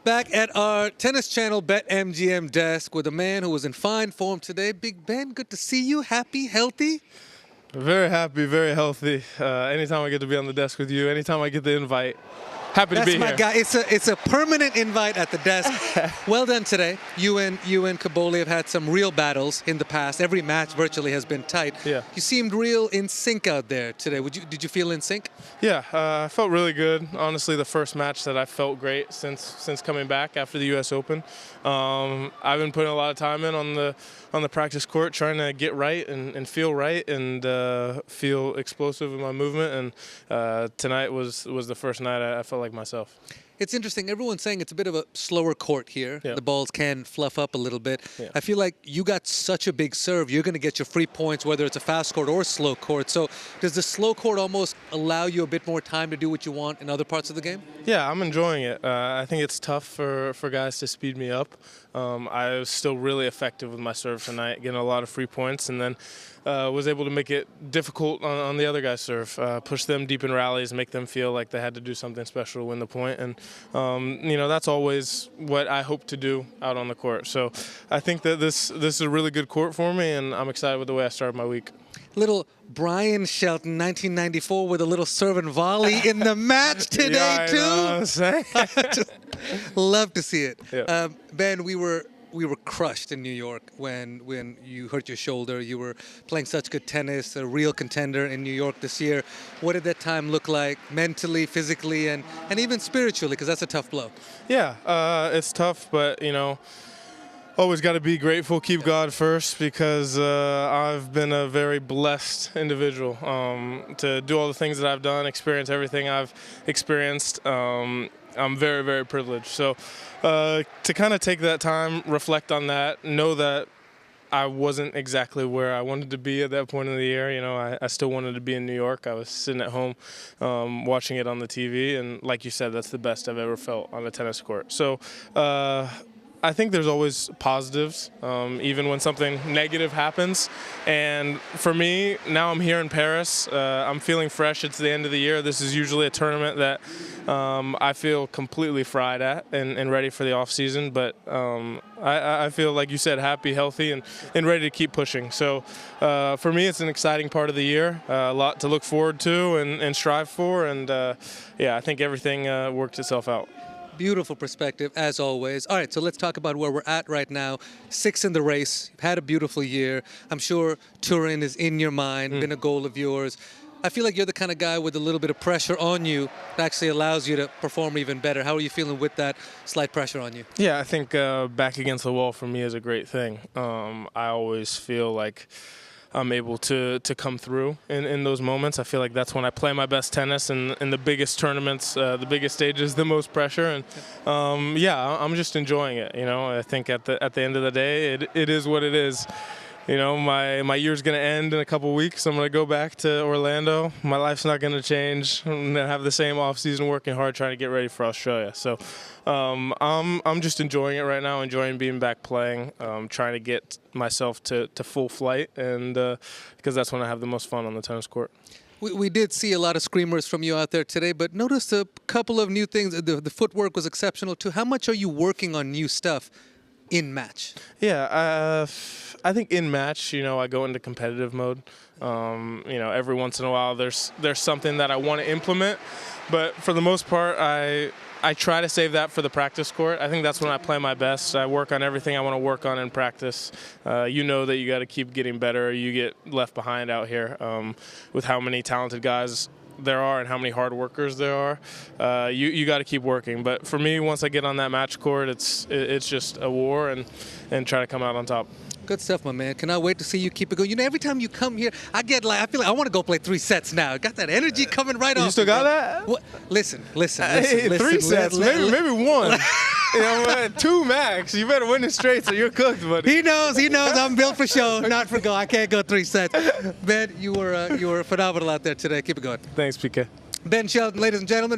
Back at our Tennis Channel BetMGM desk with a man who was in fine form today. Big Ben, good to see you. Happy, healthy? Very happy, very healthy. Anytime I get to be on the desk with you, anytime I get the invite, happy to be here. That's my guy. It's a permanent invite at the desk. Well done today. You and Kaboli have had some real battles in the past. Every match virtually has been tight. Yeah. You seemed real in sync out there today. Did you feel in sync? Yeah, I felt really good. Honestly, the first match that I felt great since coming back after the U.S. Open. I've been putting a lot of time in on the practice court, trying to get right and feel right and feel explosive in my movement. And tonight was the first night I felt like myself. It's interesting. Everyone's saying it's a bit of a slower court here. Yeah. The balls can fluff up a little bit. Yeah. I feel like you got such a big serve. You're going to get your free points, whether it's a fast court or a slow court. So does the slow court almost allow you a bit more time to do what you want in other parts of the game? Yeah, I'm enjoying it. I think it's tough for guys to speed me up. I was still really effective with my serve tonight, getting a lot of free points, and then was able to make it difficult on the other guy's serve, push them deep in rallies, make them feel like they had to do something special to win the point. And, that's always what I hope to do out on the court. So I think that this is a really good court for me, and I'm excited with the way I started my week. Little Brian Shelton, 1994, with a little serve and volley in the match today, yeah, I too. know what I'm saying. Just love to see it. Yeah. Ben, we were crushed in New York when you hurt your shoulder. You were playing such good tennis, a real contender in New York this year. What did that time look like mentally, physically, and even spiritually? Because that's a tough blow. Yeah, it's tough, but, always got to be grateful, keep God first, because I've been a very blessed individual to do all the things that I've done, experience everything I've experienced. I'm very, very privileged. So to kind of take that time, reflect on that, know that I wasn't exactly where I wanted to be at that point in the year. I still wanted to be in New York. I was sitting at home watching it on the TV, and like you said, that's the best I've ever felt on a tennis court. So I think there's always positives, even when something negative happens. And for me, now I'm here in Paris. I'm feeling fresh. It's the end of the year. This is usually a tournament that I feel completely fried at and ready for the off season. But I feel, like you said, happy, healthy, and ready to keep pushing. So for me, it's an exciting part of the year, a lot to look forward to and strive for. And I think everything worked itself out. Beautiful perspective, as always. All right, so let's talk about where we're at right now. 6th in the race. You've had a beautiful year. I'm sure Turin is in your mind, been a goal of yours. I feel like you're the kind of guy with a little bit of pressure on you that actually allows you to perform even better. How are you feeling with that slight pressure on you? Yeah, I think back against the wall for me is a great thing. I always feel like I'm able to come through in those moments. I feel like that's when I play my best tennis, and in the biggest tournaments, the biggest stages, the most pressure. And I'm just enjoying it. I think at the end of the day, it is what it is. My year's going to end in a couple weeks. I'm going to go back to Orlando. My life's not going to change. I'm going to have the same off season, working hard, trying to get ready for Australia. So I'm just enjoying it right now, enjoying being back playing, trying to get myself to full flight, and because that's when I have the most fun on the tennis court. We did see a lot of screamers from you out there today, but noticed a couple of new things. The footwork was exceptional too. How much are you working on new stuff in match? Yeah, I think in match, I go into competitive mode. Every once in a while there's something that I want to implement, but for the most part, I try to save that for the practice court. I think that's when I play my best. I work on everything I want to work on in practice. That you got to keep getting better. You get left behind out here with how many talented guys there are and how many hard workers there are. You got to keep working. But for me, once I get on that match court, it's just a war and try to come out on top. Good stuff, my man. Cannot wait to see you keep it going. Every time you come here, I feel like I want to go play 3 sets now. Got that energy coming right off. You still got that? What? Listen. Hey, 3 sets, maybe 1. 2 max. You better win it straight, so you're cooked, buddy. He knows. I'm built for show, not for go. I can't go 3 sets. Ben, you were phenomenal out there today. Keep it going. Thanks, PK. Ben Shelton, ladies and gentlemen.